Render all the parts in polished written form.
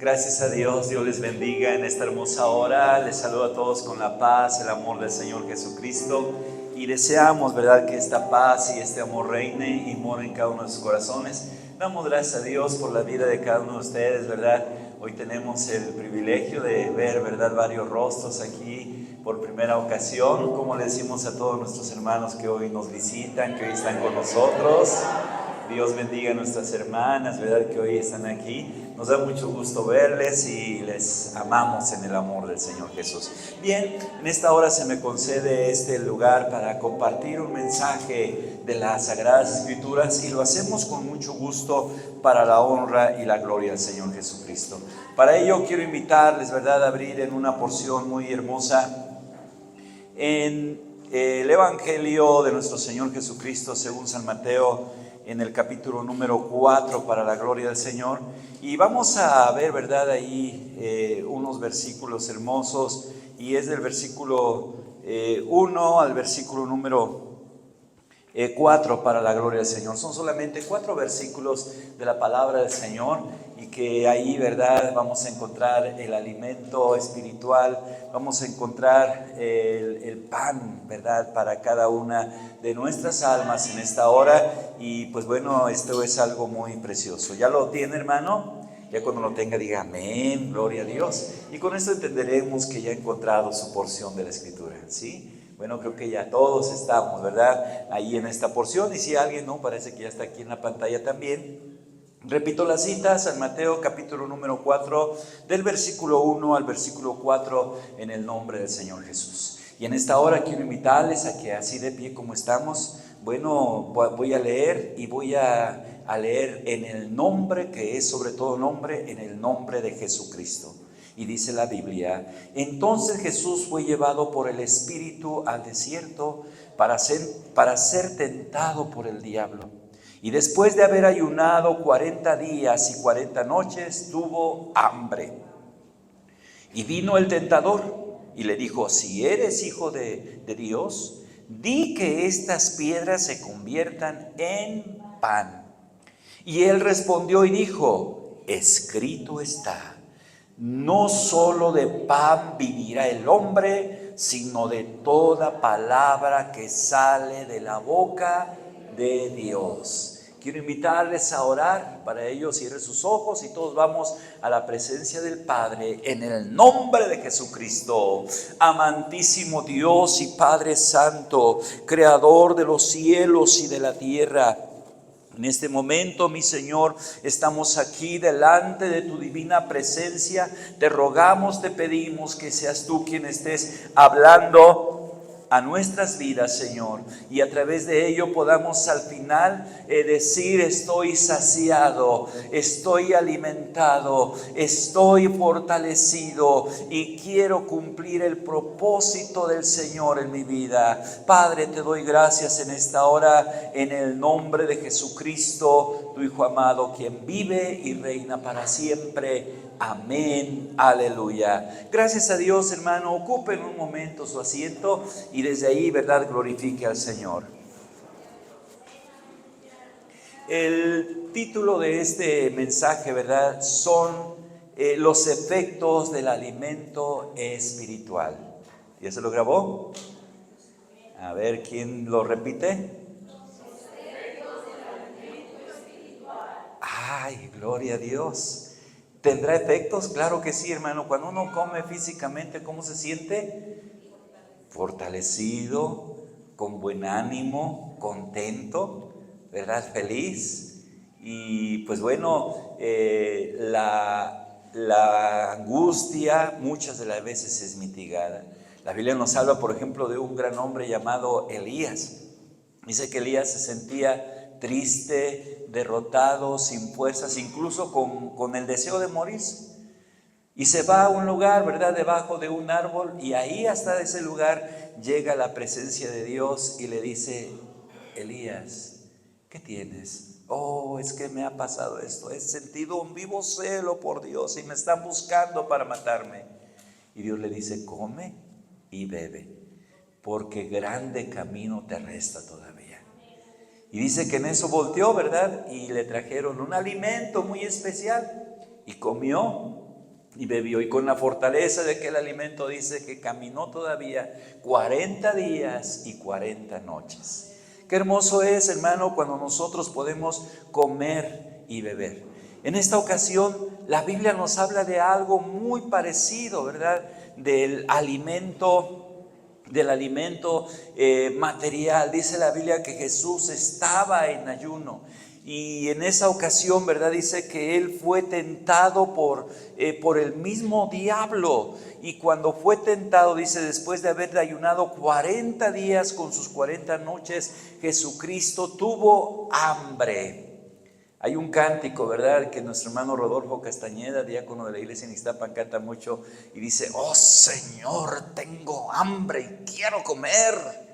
Gracias a Dios, Dios les bendiga en esta hermosa hora. Les saludo a todos con la paz, el amor del Señor Jesucristo. Y deseamos, ¿verdad?, que esta paz y este amor reine y more en cada uno de sus corazones. Damos gracias a Dios por la vida de cada uno de ustedes, ¿verdad? Hoy tenemos el privilegio de ver, ¿verdad?, varios rostros aquí por primera ocasión. Como le decimos a todos nuestros hermanos que hoy nos visitan, que hoy están con nosotros. Dios bendiga a nuestras hermanas, ¿verdad?, que hoy están aquí. Nos da mucho gusto verles y les amamos en el amor del Señor Jesús. Bien, en esta hora se me concede este lugar para compartir un mensaje de las Sagradas Escrituras y lo hacemos con mucho gusto para la honra y la gloria del Señor Jesucristo. Para ello quiero invitarles, ¿verdad?, a abrir en una porción muy hermosa en el Evangelio de nuestro Señor Jesucristo según San Mateo, en el capítulo número 4 para la gloria del Señor. Y vamos a ver, ¿verdad?, ahí unos versículos hermosos, y es del versículo 1 al versículo número 4 para la gloria del Señor. Son solamente 4 versículos de la palabra del Señor, y que ahí, ¿verdad?, vamos a encontrar el alimento espiritual, vamos a encontrar el pan, ¿verdad?, para cada una de nuestras almas en esta hora. Y pues bueno, esto es algo muy precioso. ¿Ya lo tiene, hermano? Ya cuando lo tenga diga amén, gloria a Dios. Y con esto entenderemos que ya ha encontrado su porción de la Escritura, ¿sí? Bueno, creo que ya todos estamos, ¿verdad?, ahí en esta porción. Y si alguien no, parece que ya está aquí en la pantalla también. Repito la cita, San Mateo capítulo número 4, del versículo 1 al versículo 4, en el nombre del Señor Jesús. Y en esta hora quiero invitarles a que así de pie como estamos, bueno, voy a leer, y voy a leer en el nombre que es sobre todo nombre, en el nombre de Jesucristo. Y dice la Biblia: entonces Jesús fue llevado por el Espíritu al desierto para ser tentado por el diablo. Y después de haber ayunado 40 días y 40 noches, tuvo hambre. Y vino el tentador y le dijo: si eres hijo de Dios, di que estas piedras se conviertan en pan. Y él respondió y dijo: escrito está, no solo de pan vivirá el hombre, sino de toda palabra que sale de la boca de Dios. Quiero invitarles a orar. Para ello cierre sus ojos y todos vamos a la presencia del Padre en el nombre de Jesucristo. Amantísimo Dios y Padre Santo, Creador de los cielos y de la tierra, en este momento, mi Señor, estamos aquí delante de tu divina presencia. Te rogamos, te pedimos que seas tú quien estés hablando a nuestras vidas, Señor, y a través de ello podamos al final decir: estoy saciado, estoy alimentado, estoy fortalecido y quiero cumplir el propósito del Señor en mi vida. Padre, te doy gracias en esta hora, en el nombre de Jesucristo, tu Hijo amado, quien vive y reina para siempre. Amén, aleluya. Gracias a Dios, hermano. Ocupen un momento su asiento y desde ahí, ¿verdad?, glorifique al Señor. El título de este mensaje, ¿verdad?, son los efectos del alimento espiritual. ¿Ya se lo grabó? A ver, ¿quién lo repite? Ay, gloria a Dios. ¿Tendrá efectos? Claro que sí, hermano. Cuando uno come físicamente, ¿cómo se siente? Fortalecido, con buen ánimo, contento, ¿verdad? Feliz. Y pues bueno, la angustia muchas de las veces es mitigada. La Biblia nos habla, por ejemplo, de un gran hombre llamado Elías. Dice que Elías se sentía triste, derrotado, sin fuerzas, incluso con el deseo de morirse. Y se va a un lugar, ¿verdad?, debajo de un árbol, y ahí hasta ese lugar llega la presencia de Dios y le dice: Elías, ¿qué tienes? Oh, es que me ha pasado esto, he sentido un vivo celo por Dios y me están buscando para matarme. Y Dios le dice: come y bebe, porque grande camino te resta todavía. Y dice que en eso volteó, ¿verdad?, y le trajeron un alimento muy especial y comió. y bebió, y con la fortaleza de aquel alimento dice que caminó todavía 40 días y 40 noches. Qué hermoso es, hermano, cuando nosotros podemos comer y beber. En esta ocasión la Biblia nos habla de algo muy parecido, ¿verdad? Del alimento material. Dice la Biblia que Jesús estaba en ayuno. Y en esa ocasión, ¿verdad? Dice que Él fue tentado por el mismo diablo. Y cuando fue tentado, dice, después de haber ayunado 40 días con sus 40 noches, Jesucristo tuvo hambre. Hay un cántico, ¿verdad?, que nuestro hermano Rodolfo Castañeda, diácono de la iglesia en Ixtapan, canta mucho y dice: oh Señor, tengo hambre y quiero comer.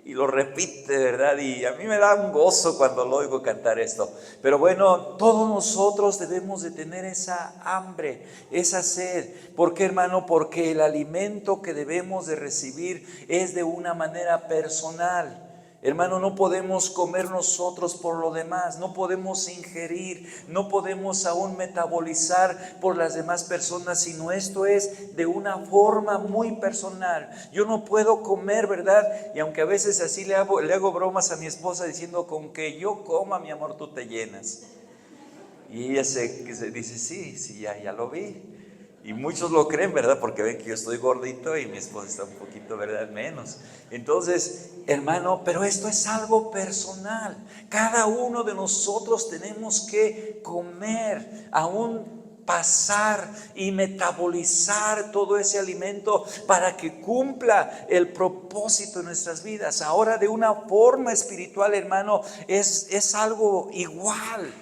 Y lo repite, ¿verdad? Y a mí me da un gozo cuando lo oigo cantar esto. Pero bueno, todos nosotros debemos de tener esa hambre, esa sed. ¿Por qué, hermano? Porque el alimento que debemos de recibir es de una manera personal. Hermano, no podemos comer nosotros por lo demás, no podemos ingerir, no podemos aún metabolizar por las demás personas, sino esto es de una forma muy personal. Yo no puedo comer, ¿verdad? Y aunque a veces así le hago bromas a mi esposa diciendo: con que yo coma, mi amor, tú te llenas. Y ella se dice: sí, ya lo vi. Y muchos lo creen, ¿verdad? Porque ven que yo estoy gordito y mi esposa está un poquito, ¿verdad?, menos. Entonces, hermano, pero esto es algo personal. Cada uno de nosotros tenemos que comer, aún pasar y metabolizar todo ese alimento para que cumpla el propósito de nuestras vidas. Ahora, de una forma espiritual, hermano, es algo igual.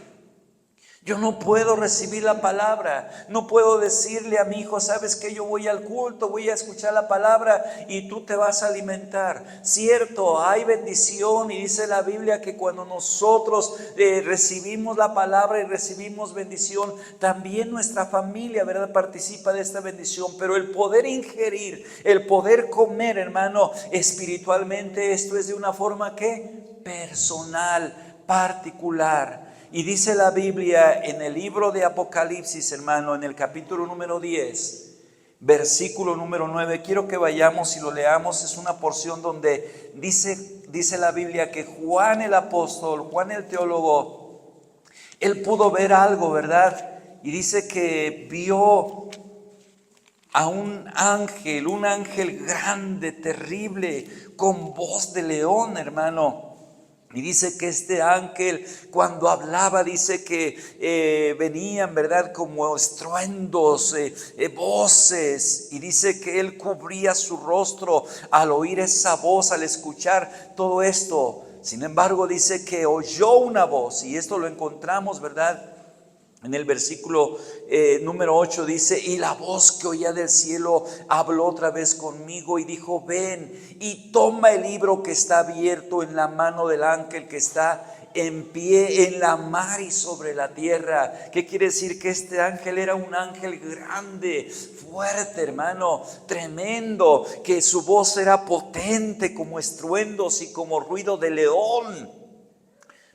Yo no puedo recibir la palabra, no puedo decirle a mi hijo: sabes que yo voy al culto, voy a escuchar la palabra y tú te vas a alimentar. Cierto, hay bendición, y dice la Biblia que cuando nosotros recibimos la palabra y recibimos bendición, también nuestra familia, ¿verdad?, participa de esta bendición. Pero el poder ingerir, el poder comer, hermano, espiritualmente, esto es de una forma que personal, particular. Y dice la Biblia en el libro de Apocalipsis, hermano, en el capítulo número 10, versículo número 9. Quiero que vayamos y lo leamos. Es una porción donde dice la Biblia que Juan el apóstol, Juan el teólogo, él pudo ver algo, ¿verdad? Y dice que vio a un ángel grande, terrible, con voz de león, hermano. Y dice que este ángel, cuando hablaba, dice que venían, ¿verdad?, como estruendos, voces. Y dice que él cubría su rostro al oír esa voz, al escuchar todo esto. Sin embargo, dice que oyó una voz, y esto lo encontramos, ¿verdad?, en el versículo número 8 dice: y la voz que oía del cielo habló otra vez conmigo y dijo: ven y toma el libro que está abierto en la mano del ángel que está en pie en la mar y sobre la tierra. ¿Qué quiere decir? Que este ángel era un ángel grande, fuerte, hermano, tremendo, que su voz era potente como estruendos y como ruido de león.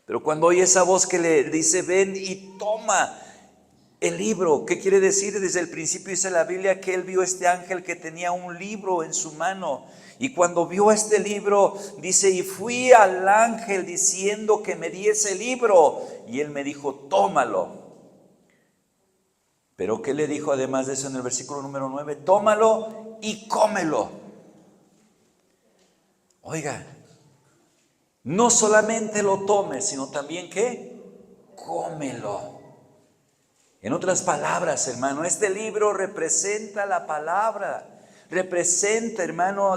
Pero cuando oye esa voz que le dice: ven y toma el libro, ¿qué quiere decir? Desde el principio dice la Biblia que él vio este ángel que tenía un libro en su mano. Y cuando vio este libro, dice: y fui al ángel diciendo que me diese el libro. Y él me dijo: tómalo. Pero ¿qué le dijo además de eso en el versículo número 9? Tómalo y cómelo. Oiga, no solamente lo tomes, sino también ¿qué? Cómelo. En otras palabras, hermano, este libro representa la palabra, representa, hermano,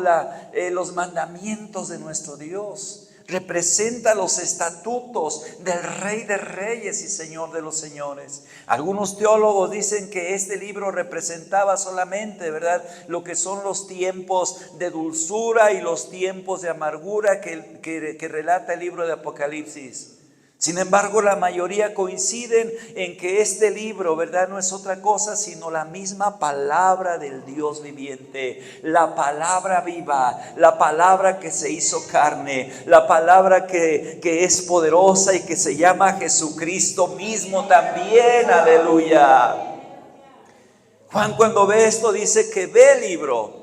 los mandamientos de nuestro Dios, representa los estatutos del Rey de Reyes y Señor de los Señores. Algunos teólogos dicen que este libro representaba solamente, ¿verdad?, lo que son los tiempos de dulzura y los tiempos de amargura que relata el libro de Apocalipsis. Sin embargo, la mayoría coinciden en que este libro, ¿verdad?, no es otra cosa sino la misma palabra del Dios viviente, la palabra viva, la palabra que se hizo carne, la palabra que es poderosa y que se llama Jesucristo mismo también. Aleluya. Juan, cuando ve esto, dice que ve el libro.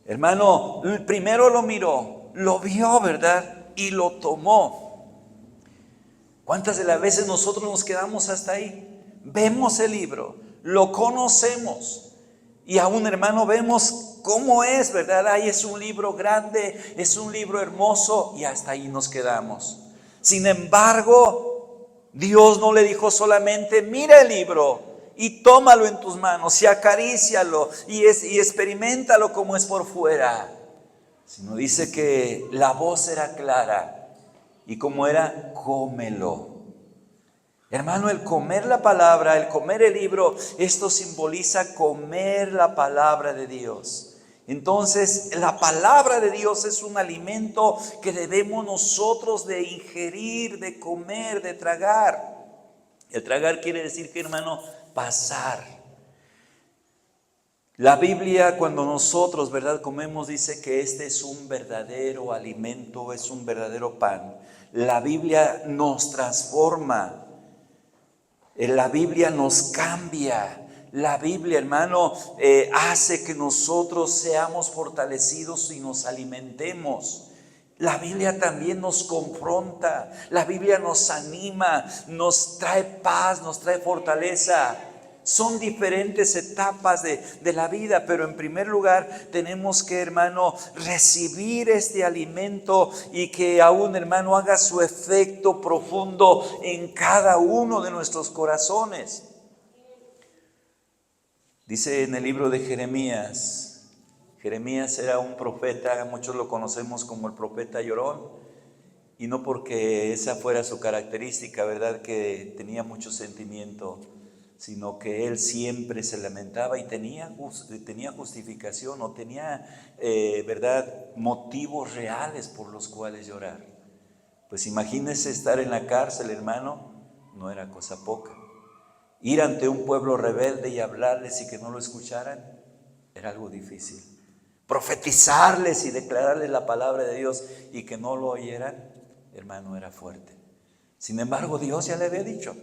Hermano, primero lo miró, lo vio, ¿verdad? Y lo tomó. ¿Cuántas de las veces nosotros nos quedamos hasta ahí? Vemos el libro, lo conocemos y aún, hermano, vemos cómo es, ¿verdad? Ahí es un libro grande, es un libro hermoso y hasta ahí nos quedamos. Sin embargo, Dios no le dijo solamente, mira el libro y tómalo en tus manos y acarícialo y experiméntalo como es por fuera, sino dice que la voz era clara y como era, cómelo. Hermano, el comer la palabra, el comer el libro, esto simboliza comer la palabra de Dios. Entonces, la palabra de Dios es un alimento que debemos nosotros de ingerir, de comer, de tragar. El tragar quiere decir que, hermano, pasar. La Biblia, cuando nosotros, ¿verdad?, comemos, dice que este es un verdadero alimento, es un verdadero pan. La Biblia nos transforma. La Biblia nos cambia. La Biblia, hermano, hace que nosotros seamos fortalecidos y nos alimentemos. La Biblia también nos confronta. La Biblia nos anima, nos trae paz, nos trae fortaleza. Son diferentes etapas de la vida, pero en primer lugar tenemos que, hermano, recibir este alimento y que aún, hermano, haga su efecto profundo en cada uno de nuestros corazones. Dice en el libro de Jeremías, Jeremías era un profeta, muchos lo conocemos como el profeta llorón, y no porque esa fuera su característica, ¿verdad?, que tenía mucho sentimiento, sino que él siempre se lamentaba y tenía justificación o tenía, ¿verdad?, motivos reales por los cuales llorar. Pues imagínese estar en la cárcel, hermano, no era cosa poca. Ir ante un pueblo rebelde y hablarles y que no lo escucharan, era algo difícil. Profetizarles y declararles la palabra de Dios y que no lo oyeran, hermano, era fuerte. Sin embargo, Dios ya le había dicho,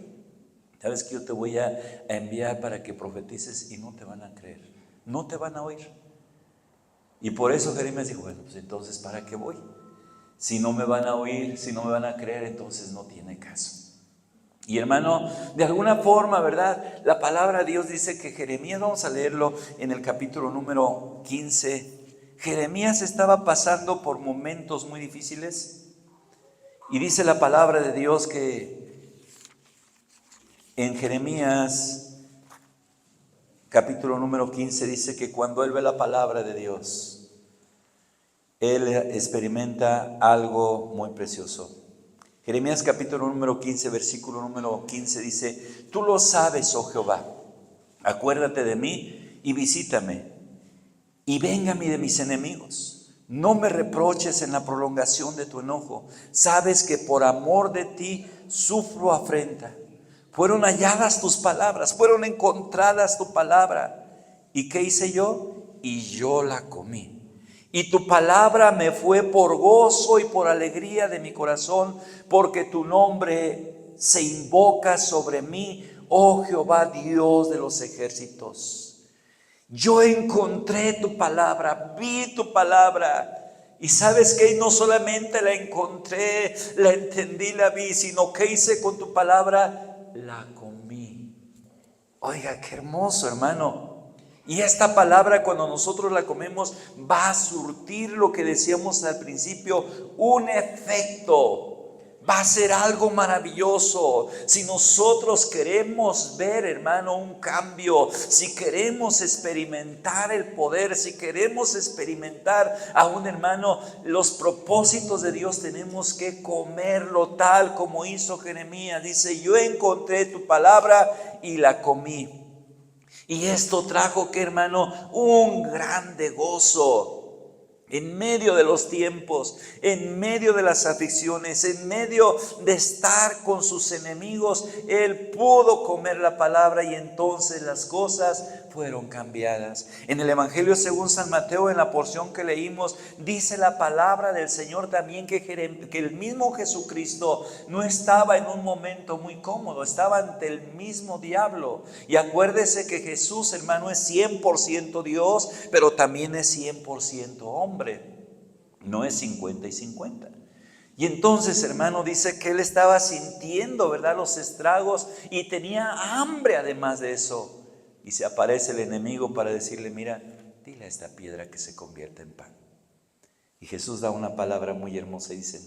sabes que yo te voy a enviar para que profetices y no te van a creer, no te van a oír. Y por eso Jeremías dijo, bueno, pues entonces ¿para qué voy? Si no me van a oír, si no me van a creer, entonces no tiene caso. Y hermano, de alguna forma, ¿verdad?, la palabra de Dios dice que Jeremías, vamos a leerlo en el capítulo número 15, Jeremías estaba pasando por momentos muy difíciles y dice la palabra de Dios que en Jeremías capítulo número 15 dice que cuando él ve la palabra de Dios, él experimenta algo muy precioso. Jeremías capítulo número 15, versículo número 15 dice, tú lo sabes, oh Jehová, acuérdate de mí y visítame, y véngame de mis enemigos. No me reproches en la prolongación de tu enojo. Sabes que por amor de ti sufro afrenta. Fueron halladas tus palabras, fueron encontradas tu palabra. ¿Y qué hice yo? Y yo la comí. Y tu palabra me fue por gozo y por alegría de mi corazón, porque tu nombre se invoca sobre mí, oh Jehová, Dios de los ejércitos. Yo encontré tu palabra, vi tu palabra. Y sabes que no solamente la encontré, la entendí, la vi, sino que hice con tu palabra, la comí. Oiga, qué hermoso, hermano. Y esta palabra, cuando nosotros la comemos, va a surtir lo que decíamos al principio, un efecto. Va a ser algo maravilloso. Si nosotros queremos ver, hermano, un cambio, si queremos experimentar el poder, si queremos experimentar aún, hermano, los propósitos de Dios, tenemos que comerlo tal como hizo Jeremías. Dice, yo encontré tu palabra y la comí. Y esto trajo, que hermano, un grande gozo. En medio de los tiempos, en medio de las aflicciones, en medio de estar con sus enemigos, Él pudo comer la palabra y entonces las cosas fueron cambiadas. En el Evangelio según San Mateo, en la porción que leímos, dice la palabra del Señor también que el mismo Jesucristo no estaba en un momento muy cómodo, estaba ante el mismo diablo. Y acuérdese que Jesús, hermano, es 100% Dios, pero también es 100% hombre. No es 50 y 50. Y entonces, hermano, dice que él estaba sintiendo, ¿verdad?, los estragos y tenía hambre además de eso. Y se aparece el enemigo para decirle: mira, dile a esta piedra que se convierta en pan. Y Jesús da una palabra muy hermosa y dice: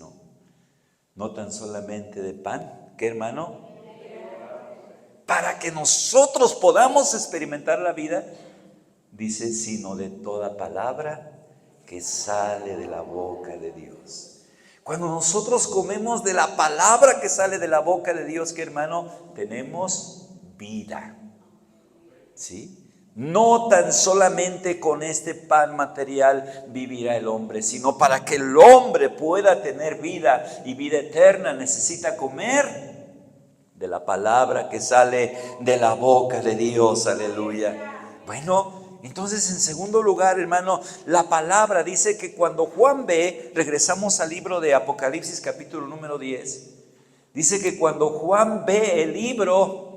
no tan solamente de pan, ¿qué, hermano? Para que nosotros podamos experimentar la vida, dice, sino de toda palabra que sale de la boca de Dios. Cuando nosotros comemos de la palabra que sale de la boca de Dios, ¿qué, hermano? Tenemos vida. ¿Sí? No tan solamente con este pan material vivirá el hombre, sino para que el hombre pueda tener vida y vida eterna necesita comer de la palabra que sale de la boca de Dios. Aleluya. Bueno, entonces, en segundo lugar, hermano, la palabra dice que cuando Juan ve, regresamos al libro de Apocalipsis capítulo número 10, dice que cuando Juan ve el libro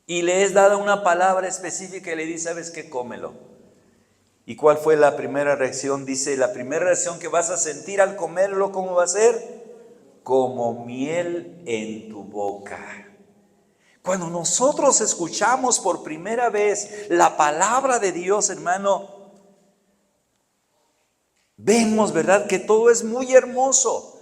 y le es dada una palabra específica y le dice: ¿sabes qué? Cómelo. ¿Y cuál fue la primera reacción? Dice, la primera reacción que vas a sentir al comerlo, ¿cómo va a ser? Como miel en tu boca. Cuando nosotros escuchamos por primera vez la palabra de Dios, hermano, vemos, ¿verdad?, que todo es muy hermoso.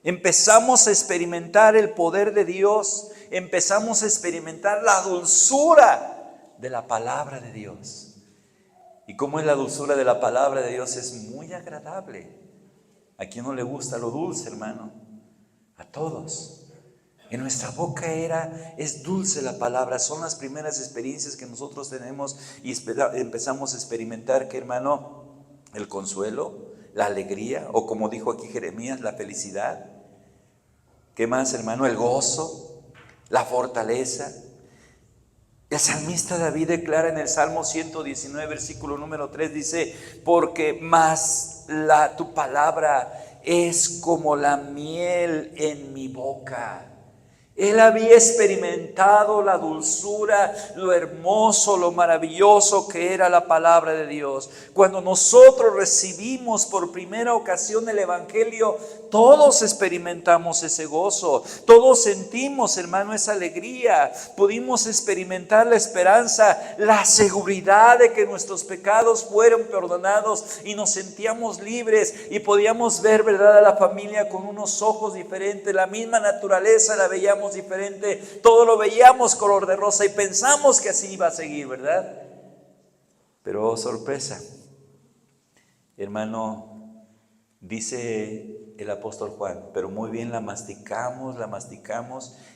Empezamos a experimentar el poder de Dios, empezamos a experimentar la dulzura de la palabra de Dios. ¿Y cómo es la dulzura de la palabra de Dios? Es muy agradable. ¿A quién no le gusta lo dulce, hermano? A todos. En nuestra boca es dulce la palabra. Son las primeras experiencias que nosotros tenemos y empezamos a experimentar, que, hermano, el consuelo, la alegría, o como dijo aquí Jeremías, la felicidad. ¿Qué más, hermano? El gozo, la fortaleza. El salmista David declara en el Salmo 119, versículo número 3, dice: porque más tu palabra es como la miel en mi boca. Él había experimentado la dulzura, lo hermoso, lo maravilloso que era la palabra de Dios. Cuando nosotros recibimos por primera ocasión el Evangelio, todos experimentamos ese gozo, todos sentimos, hermano, esa alegría. Pudimos experimentar la esperanza, la seguridad de que nuestros pecados fueron perdonados y nos sentíamos libres y podíamos ver, ¿verdad?, a la familia con unos ojos diferentes. La misma naturaleza la veíamos diferente, todo lo veíamos color de rosa y pensamos que así iba a seguir, ¿verdad? Pero oh, sorpresa, hermano, dice el apóstol Juan, pero muy bien la masticamos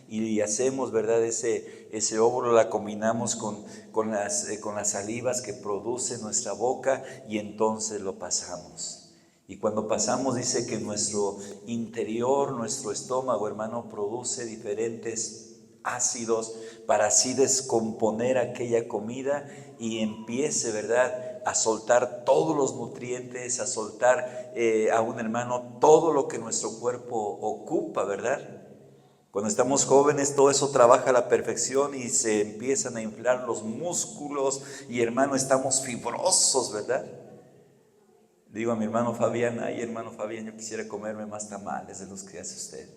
y hacemos, ¿verdad?, ese óvulo, la combinamos con las salivas que produce nuestra boca y entonces lo pasamos. Y cuando pasamos, dice que nuestro interior, nuestro estómago, hermano, produce diferentes ácidos para así descomponer aquella comida y empiece, ¿verdad?, a soltar todos los nutrientes, a soltar a un hermano todo lo que nuestro cuerpo ocupa, ¿verdad? Cuando estamos jóvenes todo eso trabaja a la perfección y se empiezan a inflar los músculos y, hermano, estamos fibrosos, ¿verdad? Digo a mi hermano Fabián: ay, hermano Fabián, yo quisiera comerme más tamales de los que hace usted.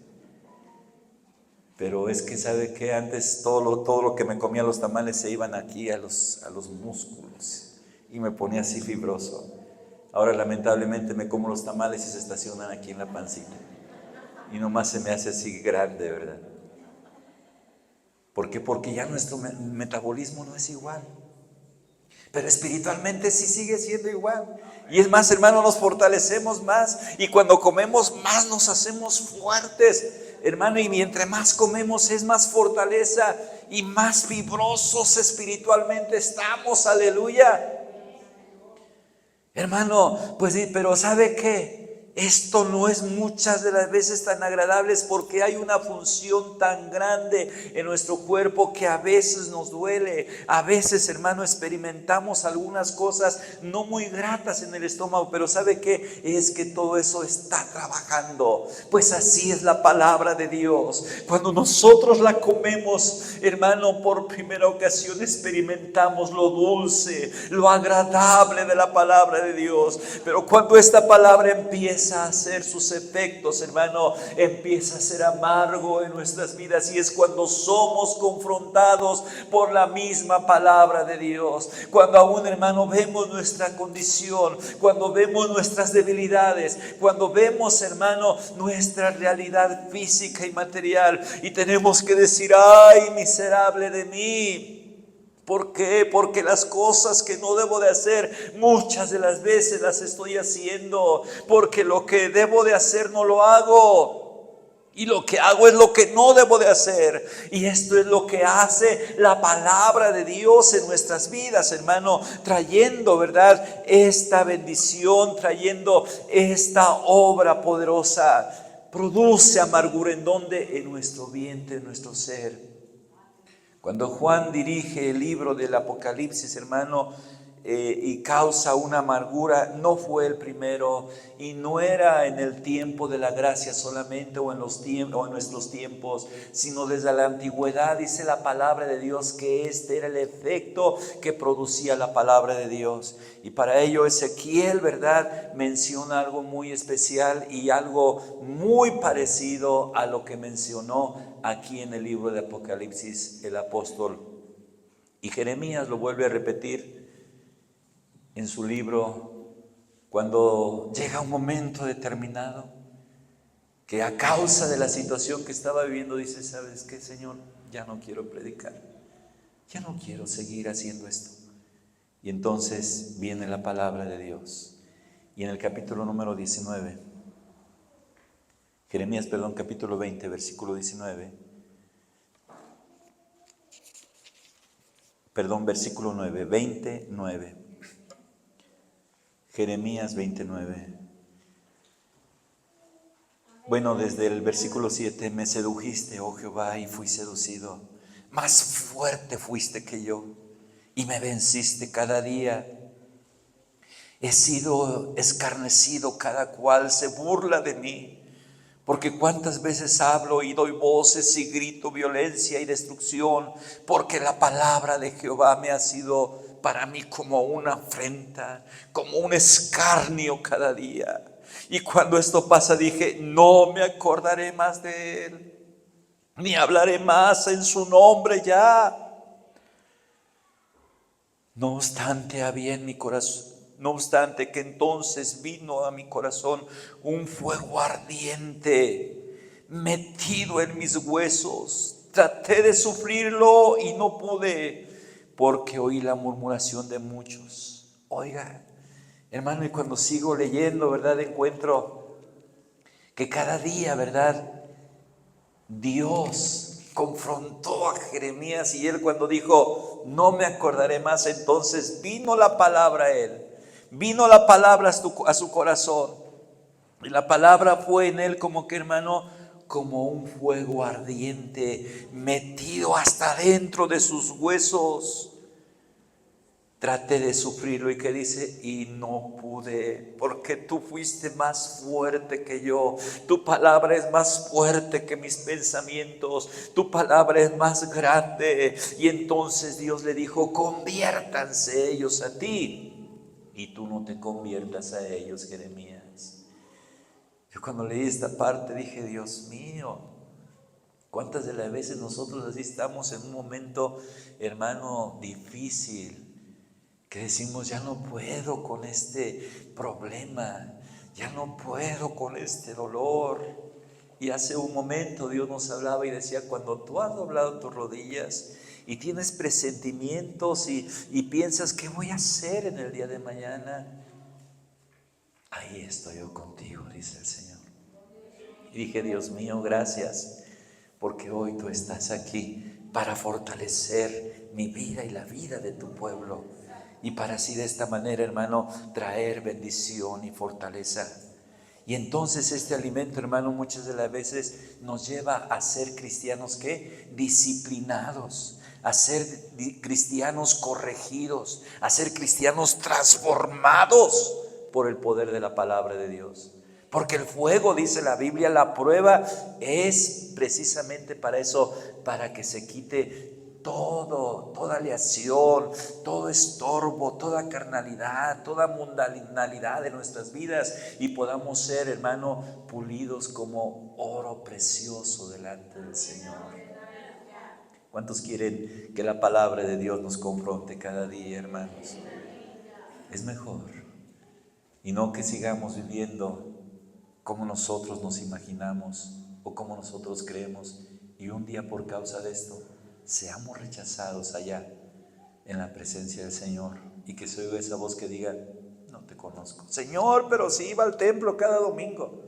Pero es que, ¿sabe qué? Antes todo lo que me comía los tamales se iban aquí a los músculos y me ponía así fibroso. Ahora lamentablemente me como los tamales y se estacionan aquí en la pancita y nomás se me hace así grande, ¿verdad? ¿Por qué? Porque ya nuestro metabolismo no es igual. Pero espiritualmente sí sigue siendo igual. Y es más, hermano, nos fortalecemos más. Y cuando comemos más nos hacemos fuertes, hermano. Y mientras más comemos es más fortaleza y más fibrosos espiritualmente estamos. Aleluya. Hermano, pues sí, pero ¿sabe qué? Esto no es muchas de las veces tan agradable porque hay una función tan grande en nuestro cuerpo que a veces nos duele. A veces, hermano, experimentamos algunas cosas no muy gratas en el estómago, pero ¿sabe qué? Es que todo eso está trabajando. Pues así es la palabra de Dios. Cuando nosotros la comemos, hermano, por primera ocasión experimentamos lo dulce, lo agradable de la palabra de Dios. Pero cuando esta palabra empieza a hacer sus efectos, hermano, empieza a ser amargo en nuestras vidas, y es cuando somos confrontados por la misma palabra de Dios. Cuando aún, hermano, vemos nuestra condición, cuando vemos nuestras debilidades, cuando vemos, hermano, nuestra realidad física y material, y tenemos que decir: ay, miserable de mí. ¿Por qué? Porque las cosas que no debo de hacer, muchas de las veces las estoy haciendo, porque lo que debo de hacer no lo hago, y lo que hago es lo que no debo de hacer. Y esto es lo que hace la palabra de Dios en nuestras vidas, hermano, trayendo, ¿verdad?, esta bendición, trayendo esta obra poderosa. Produce amargura, ¿en dónde? En nuestro vientre, en nuestro ser. Cuando Juan dirige el libro del Apocalipsis, hermano, y causa una amargura, no fue el primero, y no era en el tiempo de la gracia solamente, o en nuestros tiempos, sino desde la antigüedad. Dice la palabra de Dios que este era el efecto que producía la palabra de Dios. Y para ello Ezequiel, ¿verdad?, menciona algo muy especial y algo muy parecido a lo que mencionó aquí en el libro de Apocalipsis el apóstol. Y Jeremías lo vuelve a repetir en su libro, cuando llega un momento determinado que a causa de la situación que estaba viviendo dice: ¿sabes qué, Señor? Ya no quiero predicar, ya no quiero seguir haciendo esto. Y entonces viene la palabra de Dios, y en el capítulo número 19, Jeremías, capítulo 20, versículo 19, versículo 9, 29. Jeremías 29. Bueno, desde el versículo 7: me sedujiste, oh Jehová, y fui seducido. Más fuerte fuiste que yo, y me venciste cada día. He sido escarnecido, cada cual se burla de mí. Porque cuántas veces hablo y doy voces y grito violencia y destrucción, porque la palabra de Jehová me ha sido para mí como una afrenta, como un escarnio cada día. Y cuando esto pasa dije: no me acordaré más de él, ni hablaré más en su nombre ya. No obstante, había en mi corazón, no obstante que entonces vino a mi corazón un fuego ardiente metido en mis huesos. Traté de sufrirlo y no pude, porque oí la murmuración de muchos. Oiga, hermano, y cuando sigo leyendo, ¿verdad?, encuentro que cada día, ¿verdad?, Dios confrontó a Jeremías, y él, cuando dijo: no me acordaré más, entonces vino la palabra a él, vino la palabra a su corazón, y la palabra fue en él como que, hermano, como un fuego ardiente metido hasta dentro de sus huesos. Traté de sufrirlo, y que dice: y no pude, porque tú fuiste más fuerte que yo. Tu palabra es más fuerte que mis pensamientos, tu palabra es más grande. Y entonces Dios le dijo: conviértanse ellos a ti, y tú no te conviertas a ellos, Jeremías. Yo cuando leí esta parte dije: Dios mío, cuántas de las veces nosotros así estamos en un momento, hermano, difícil, que decimos: ya no puedo con este problema, ya no puedo con este dolor. Y hace un momento Dios nos hablaba y decía: cuando tú has doblado tus rodillas y tienes presentimientos y piensas: ¿qué voy a hacer en el día de mañana? Ahí estoy yo contigo, dice el Señor. Y dije: Dios mío, gracias, porque hoy tú estás aquí para fortalecer mi vida y la vida de tu pueblo. y para así de esta manera, hermano, traer bendición y fortaleza. Y entonces este alimento, hermano, muchas de las veces nos lleva a ser cristianos, ¿qué? Disciplinados, a ser cristianos corregidos, a ser cristianos transformados por el poder de la palabra de Dios. Porque el fuego, dice la Biblia, la prueba es precisamente para eso, para que se quite toda aleación, todo estorbo, toda carnalidad, toda mundanalidad de nuestras vidas y podamos ser, hermano, pulidos como oro precioso delante del Señor. ¿Cuántos quieren que la palabra de Dios nos confronte cada día, hermanos? Es mejor. Y no que sigamos viviendo como nosotros nos imaginamos o como nosotros creemos y un día por causa de esto seamos rechazados allá en la presencia del Señor y que se oiga esa voz que diga: no te conozco. Señor, pero sí iba al templo cada domingo.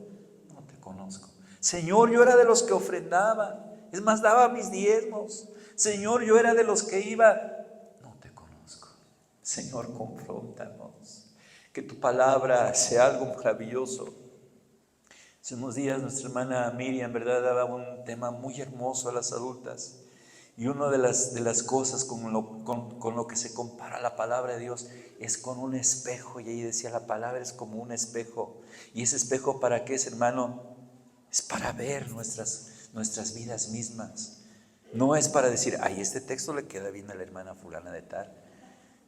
No te conozco. Señor, yo era de los que ofrendaba, es más, daba mis diezmos. Señor, yo era de los que iba. No te conozco. Señor, confróntanos. Que tu palabra sea algo maravilloso. Hace unos días nuestra hermana Miriam, ¿verdad?, daba un tema muy hermoso a las adultas. Y una de las cosas con lo que se compara la palabra de Dios es con un espejo. Y ella decía, la palabra es como un espejo. ¿Y ese espejo para qué es, hermano? Es para ver nuestras vidas mismas. No es para decir, ay, este texto le queda bien a la hermana fulana de tal.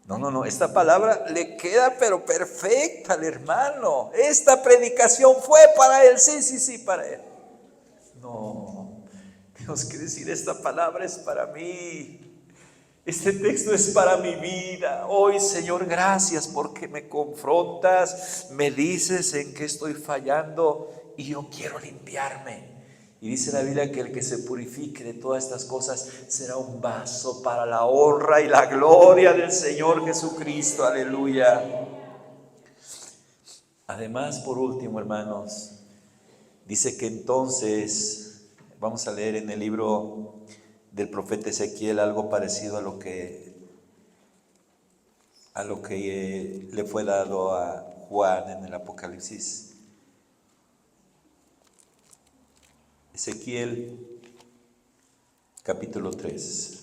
No, esta palabra le queda pero perfecta al hermano. Esta predicación fue para él, sí, para él. No, tenemos que decir, esta palabra es para mí. Este texto es para mi vida. Hoy, Señor, gracias porque me confrontas, me dices en qué estoy fallando y yo quiero limpiarme. Y dice la Biblia que el que se purifique de todas estas cosas será un vaso para la honra y la gloria del Señor Jesucristo. Aleluya. Además, por último, hermanos, dice que entonces, vamos a leer en el libro del profeta Ezequiel algo parecido a lo que le fue dado a Juan en el Apocalipsis. Ezequiel capítulo 3.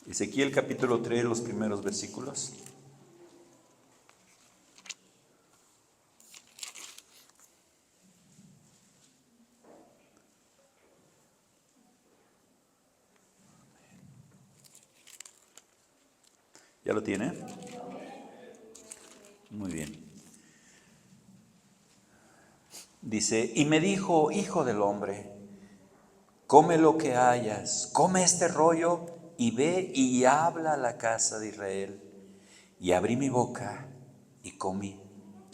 Ezequiel capítulo 3, los primeros versículos. ¿Ya lo tiene? Muy bien. Dice, y me dijo, hijo del hombre, come lo que hayas, come este rollo y ve y habla a la casa de Israel. Y abrí mi boca y comí.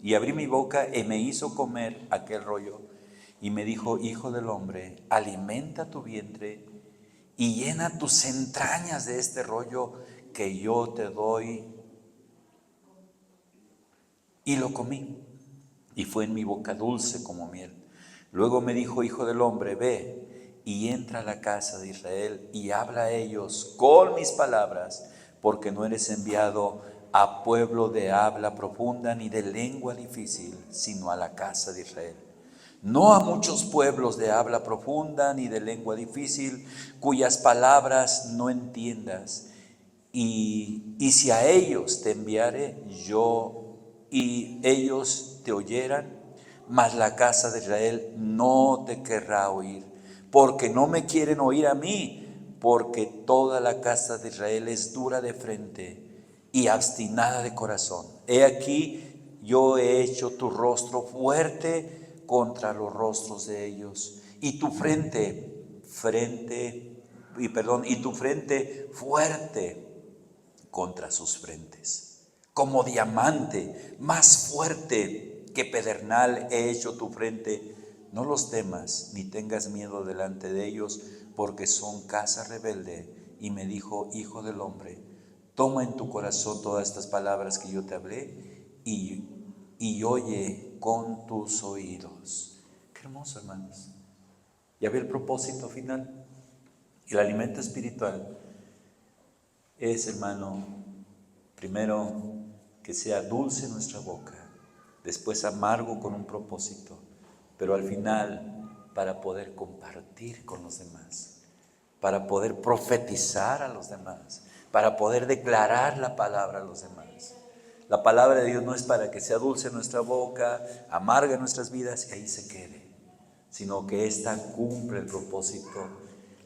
Y abrí mi boca y me hizo comer aquel rollo. Y me dijo, hijo del hombre, alimenta tu vientre y llena tus entrañas de este rollo que yo te doy. Y lo comí, y fue en mi boca dulce como miel. Luego me dijo, hijo del hombre, ve y entra a la casa de Israel y habla a ellos con mis palabras, porque no eres enviado a pueblo de habla profunda ni de lengua difícil, sino a la casa de Israel. No a muchos pueblos de habla profunda ni de lengua difícil, cuyas palabras no entiendas. Y si a ellos te enviare yo y ellos te oyeran, mas la casa de Israel no te querrá oír, porque no me quieren oír a mí, porque toda la casa de Israel es dura de frente y obstinada de corazón. He aquí, yo he hecho tu rostro fuerte contra los rostros de ellos, y tu frente fuerte contra sus frentes. Como diamante, más fuerte que pedernal he hecho tu frente. No los temas, ni tengas miedo delante de ellos, porque son casa rebelde. Y me dijo, hijo del hombre, toma en tu corazón todas estas palabras que yo te hablé y oye con tus oídos. Qué hermoso, hermanos. Ya ve el propósito final. El alimento espiritual es, hermano, primero que sea dulce en nuestra boca, después amargo con un propósito, pero al final para poder compartir con los demás, para poder profetizar a los demás, para poder declarar la palabra a los demás. La palabra de Dios no es para que sea dulce en nuestra boca, amarga en nuestras vidas y ahí se quede, sino que ésta cumple el propósito.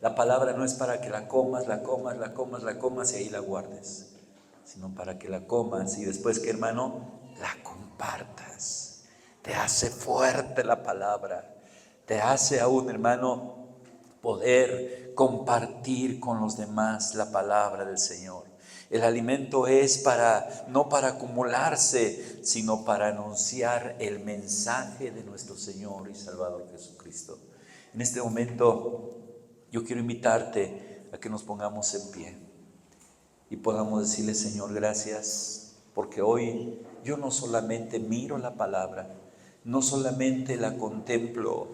La palabra no es para que la comas y ahí la guardes, sino para que la comas y después que, hermano, la compartas. Te hace fuerte la palabra, te hace aún, hermano, poder compartir con los demás la palabra del Señor. El alimento es no para acumularse, sino para anunciar el mensaje de nuestro Señor y Salvador Jesucristo. En este momento yo quiero invitarte a que nos pongamos en pie y podamos decirle: Señor, gracias, porque hoy yo no solamente miro la palabra, no solamente la contemplo,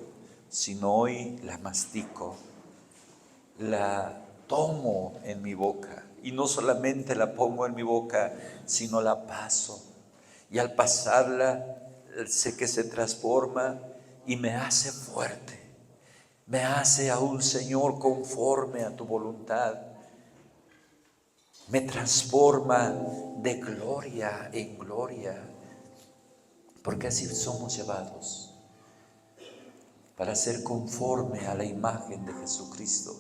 sino hoy la mastico, la tomo en mi boca, y no solamente la pongo en mi boca, sino la paso, y al pasarla sé que se transforma y me hace fuerte, me hace aún, Señor, conforme a tu voluntad, me transforma de gloria en gloria, porque así somos llevados, para ser conforme a la imagen de Jesucristo.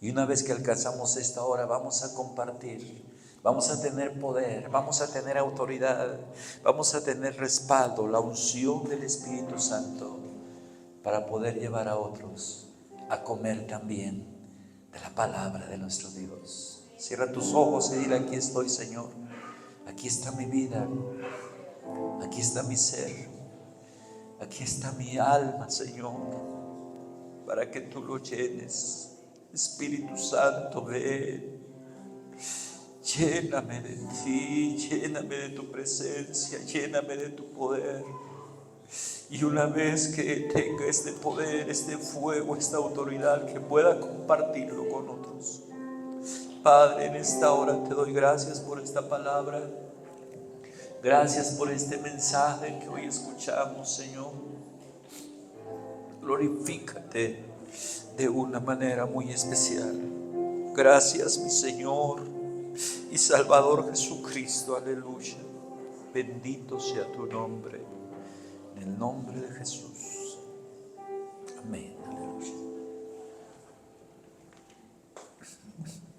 Y una vez que alcanzamos esta hora, vamos a compartir, vamos a tener poder, vamos a tener autoridad, vamos a tener respaldo, la unción del Espíritu Santo, para poder llevar a otros a comer también de la palabra de nuestro Dios. Cierra tus ojos y dile: aquí estoy, Señor, aquí está mi vida, aquí está mi ser, aquí está mi alma, Señor, para que tú lo llenes. Espíritu Santo, ven, lléname de ti, lléname de tu presencia, lléname de tu poder. Y una vez que tenga este poder, este fuego, esta autoridad, que pueda compartirlo con otros. Padre, en esta hora te doy gracias por esta palabra. Gracias por este mensaje que hoy escuchamos, Señor. Glorifícate de una manera muy especial. Gracias, mi Señor y Salvador Jesucristo. Aleluya. Bendito sea tu nombre. En el nombre de Jesús. Amén. Aleluya.